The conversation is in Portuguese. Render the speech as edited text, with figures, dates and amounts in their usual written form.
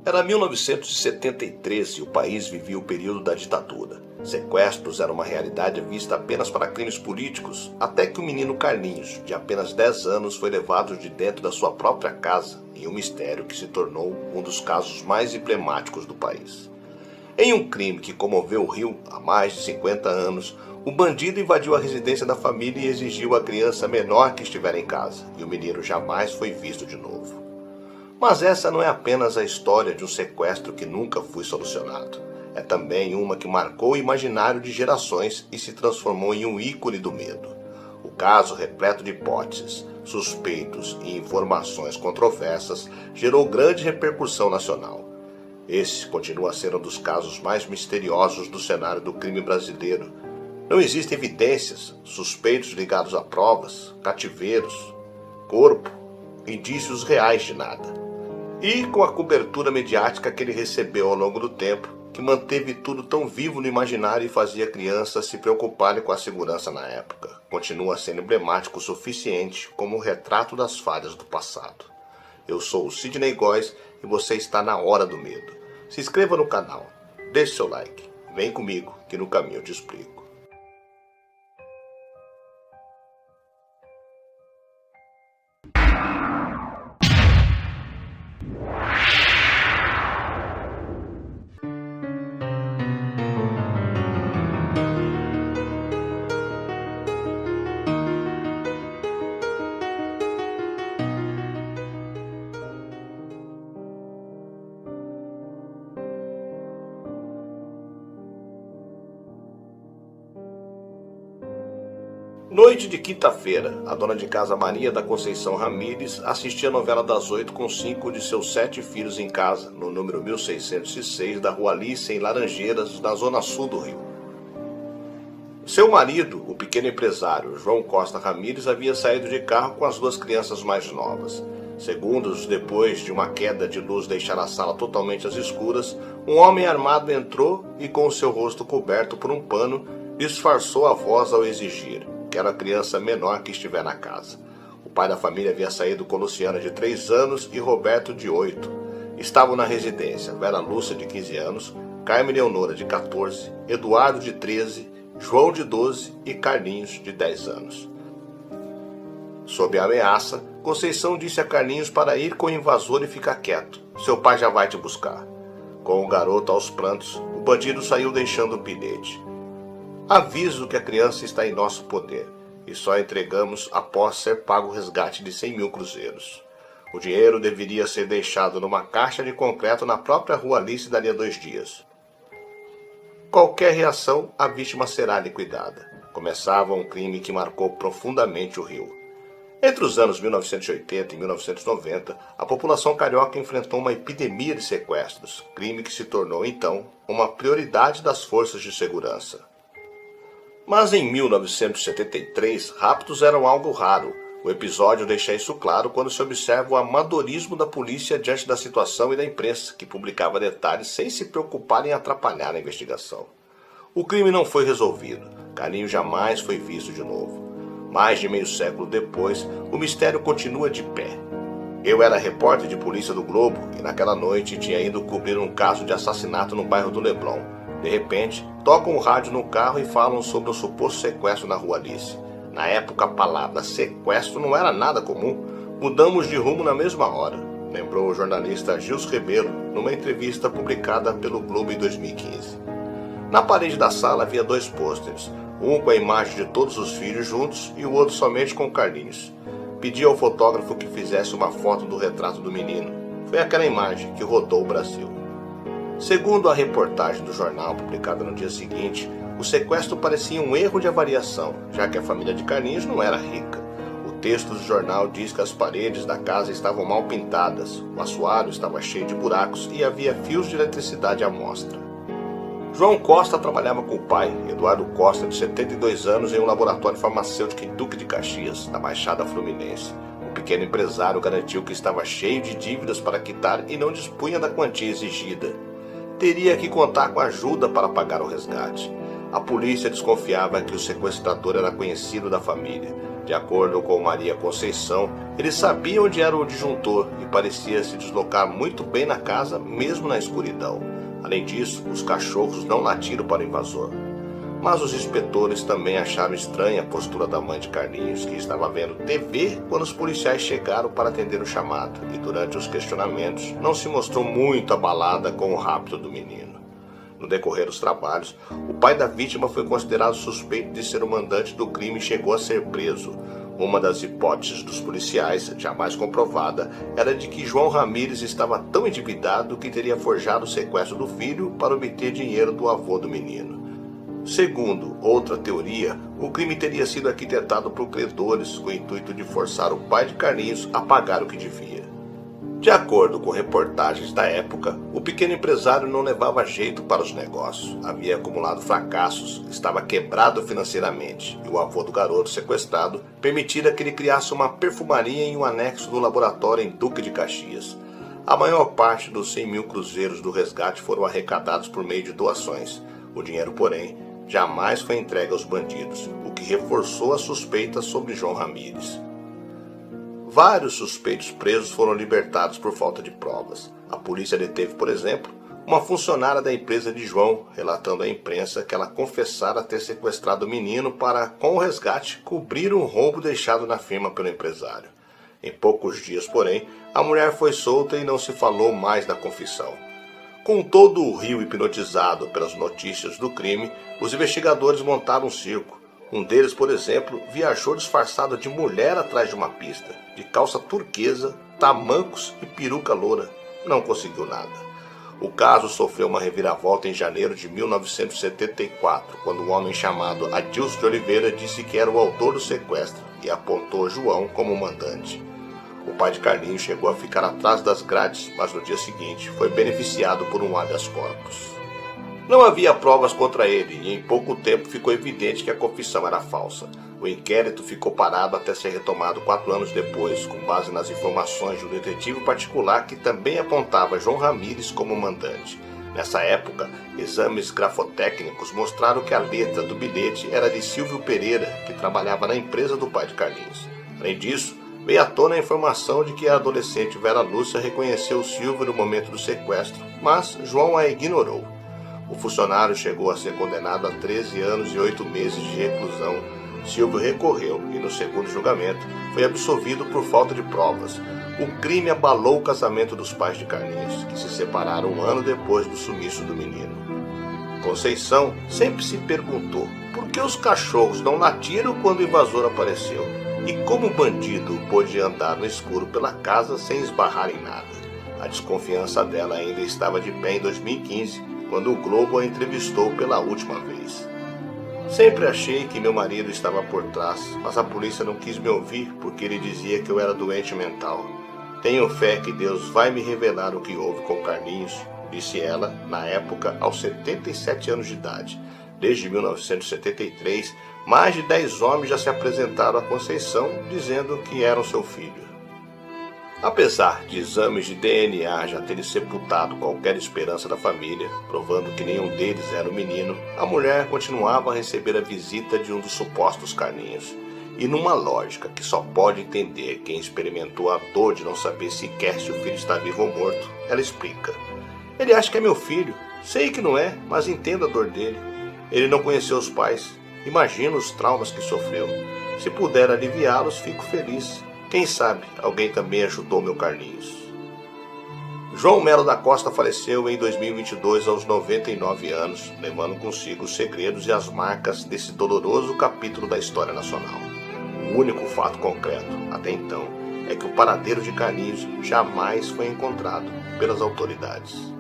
Era 1973 e o país vivia o período da ditadura. Sequestros eram uma realidade vista apenas para crimes políticos, até que o menino Carlinhos, de apenas 10 anos, foi levado de dentro da sua própria casa, em um mistério que se tornou um dos casos mais emblemáticos do país. Em um crime que comoveu o Rio há mais de 50 anos, o bandido invadiu a residência da família e exigiu a criança menor que estivera em casa, e o menino jamais foi visto de novo. Mas essa não é apenas a história de um sequestro que nunca foi solucionado. É também uma que marcou o imaginário de gerações e se transformou em um ícone do medo. O caso, repleto de hipóteses, suspeitos e informações controversas, gerou grande repercussão nacional. Esse continua a ser um dos casos mais misteriosos do cenário do crime brasileiro. Não existem evidências, suspeitos ligados a provas, cativeiros, corpo, indícios reais de nada. E com a cobertura mediática que ele recebeu ao longo do tempo, que manteve tudo tão vivo no imaginário e fazia crianças se preocuparem com a segurança na época, continua sendo emblemático o suficiente como um retrato das falhas do passado. Eu sou o Sidney Góes e você está na Hora do Medo. Se inscreva no canal, deixe seu like, vem comigo que no caminho eu te explico. Noite de quinta-feira, a dona de casa Maria da Conceição Ramires assistia a novela das 8 com 5 de seus 7 filhos em casa, no número 1606 da Rua Alice, em Laranjeiras, na zona sul do Rio. Seu marido, o pequeno empresário João Costa Ramires, havia saído de carro com as 2 crianças mais novas. Segundos depois de uma queda de luz deixar a sala totalmente às escuras, um homem armado entrou e, com o seu rosto coberto por um pano, disfarçou a voz ao exigir que era a criança menor que estiver na casa. O pai da família havia saído com Luciana, de 3 anos, e Roberto, de 8. Estavam na residência Vera Lúcia, de 15 anos, Carmen Leonora, de 14, Eduardo, de 13, João, de 12 e Carlinhos, de 10 anos. Sob a ameaça, Conceição disse a Carlinhos para ir com o invasor e ficar quieto. Seu pai já vai te buscar. Com o garoto aos prantos, o bandido saiu deixando um bilhete. Aviso que a criança está em nosso poder e só entregamos após ser pago o resgate de 100 mil cruzeiros. O dinheiro deveria ser deixado numa caixa de concreto na própria Rua Alice daria 2 dias. Qualquer reação, a vítima será liquidada. Começava um crime que marcou profundamente o Rio. Entre os anos 1980 e 1990, a população carioca enfrentou uma epidemia de sequestros, crime que se tornou então uma prioridade das forças de segurança. Mas em 1973, raptos eram algo raro. O episódio deixa isso claro quando se observa o amadorismo da polícia diante da situação e da imprensa, que publicava detalhes sem se preocupar em atrapalhar a investigação. O crime não foi resolvido. Carlinhos jamais foi visto de novo. Mais de meio século depois, o mistério continua de pé. Eu era repórter de polícia do Globo e naquela noite tinha ido cobrir um caso de assassinato no bairro do Leblon. De repente, tocam o rádio no carro e falam sobre um suposto sequestro na Rua Alice. Na época, a palavra sequestro não era nada comum. Mudamos de rumo na mesma hora, lembrou o jornalista Gils Rebelo numa entrevista publicada pelo Globo em 2015. Na parede da sala havia 2 pôsteres, um com a imagem de todos os filhos juntos e o outro somente com Carlinhos. Pedi ao fotógrafo que fizesse uma foto do retrato do menino. Foi aquela imagem que rodou o Brasil. Segundo a reportagem do jornal publicada no dia seguinte, o sequestro parecia um erro de avaliação, já que a família de Carlinhos não era rica. O texto do jornal diz que as paredes da casa estavam mal pintadas, o assoalho estava cheio de buracos e havia fios de eletricidade à mostra. João Costa trabalhava com o pai, Eduardo Costa, de 72 anos, em um laboratório farmacêutico em Duque de Caxias, na Baixada Fluminense. O pequeno empresário garantiu que estava cheio de dívidas para quitar e não dispunha da quantia exigida. Teria que contar com ajuda para pagar o resgate. A polícia desconfiava que o sequestrador era conhecido da família. De acordo com Maria Conceição, ele sabia onde era o disjuntor e parecia se deslocar muito bem na casa, mesmo na escuridão. Além disso, os cachorros não latiram para o invasor. Mas os inspetores também acharam estranha a postura da mãe de Carlinhos, que estava vendo TV quando os policiais chegaram para atender o chamado, e durante os questionamentos não se mostrou muito abalada com o rapto do menino. No decorrer dos trabalhos, o pai da vítima foi considerado suspeito de ser o mandante do crime e chegou a ser preso. Uma das hipóteses dos policiais, jamais comprovada, era de que João Ramírez estava tão endividado que teria forjado o sequestro do filho para obter dinheiro do avô do menino. Segundo outra teoria, o crime teria sido arquitetado por credores com o intuito de forçar o pai de Carlinhos a pagar o que devia. De acordo com reportagens da época, o pequeno empresário não levava jeito para os negócios, havia acumulado fracassos, estava quebrado financeiramente e o avô do garoto sequestrado permitira que ele criasse uma perfumaria em um anexo do laboratório em Duque de Caxias. A maior parte dos 100 mil cruzeiros do resgate foram arrecadados por meio de doações. O dinheiro, porém, jamais foi entregue aos bandidos, o que reforçou as suspeitas sobre João Ramírez. Vários suspeitos presos foram libertados por falta de provas. A polícia deteve, por exemplo, uma funcionária da empresa de João, relatando à imprensa que ela confessara ter sequestrado o menino para, com o resgate, cobrir um roubo deixado na firma pelo empresário. Em poucos dias, porém, a mulher foi solta e não se falou mais da confissão. Com todo o Rio hipnotizado pelas notícias do crime, os investigadores montaram um circo. Um deles, por exemplo, viajou disfarçado de mulher atrás de uma pista, de calça turquesa, tamancos e peruca loura. Não conseguiu nada. O caso sofreu uma reviravolta em janeiro de 1974, quando um homem chamado Adilson de Oliveira disse que era o autor do sequestro e apontou João como mandante. O pai de Carlinhos chegou a ficar atrás das grades, mas no dia seguinte foi beneficiado por um habeas corpus. Não havia provas contra ele e em pouco tempo ficou evidente que a confissão era falsa. O inquérito ficou parado até ser retomado 4 anos depois, com base nas informações de um detetive particular que também apontava João Ramírez como mandante. Nessa época, exames grafotécnicos mostraram que a letra do bilhete era de Silvio Pereira, que trabalhava na empresa do pai de Carlinhos. Além disso, veio à tona a informação de que a adolescente Vera Lúcia reconheceu Silvio no momento do sequestro, mas João a ignorou. O funcionário chegou a ser condenado a 13 anos e 8 meses de reclusão. Silvio recorreu e, no segundo julgamento, foi absolvido por falta de provas. O crime abalou o casamento dos pais de Carlinhos, que se separaram 1 ano depois do sumiço do menino. Conceição sempre se perguntou por que os cachorros não latiram quando o invasor apareceu e como o bandido pôde andar no escuro pela casa sem esbarrar em nada. A desconfiança dela ainda estava de pé em 2015, quando o Globo a entrevistou pela última vez. Sempre achei que meu marido estava por trás, mas a polícia não quis me ouvir porque ele dizia que eu era doente mental. Tenho fé que Deus vai me revelar o que houve com Carlinhos, disse ela, na época, aos 77 anos de idade. Desde 1973, mais de 10 homens já se apresentaram à Conceição dizendo que eram seu filho. Apesar de exames de DNA já terem sepultado qualquer esperança da família, provando que nenhum deles era o menino, a mulher continuava a receber a visita de um dos supostos Carlinhos. E numa lógica que só pode entender quem experimentou a dor de não saber sequer se o filho está vivo ou morto, ela explica. Ele acha que é meu filho, sei que não é, mas entendo a dor dele. Ele não conheceu os pais, imagino os traumas que sofreu. Se puder aliviá-los, fico feliz. Quem sabe alguém também ajudou meu Carlinhos. João Melo da Costa faleceu em 2022 aos 99 anos, levando consigo os segredos e as marcas desse doloroso capítulo da história nacional. O único fato concreto, até então, é que o paradeiro de Carlinhos jamais foi encontrado pelas autoridades.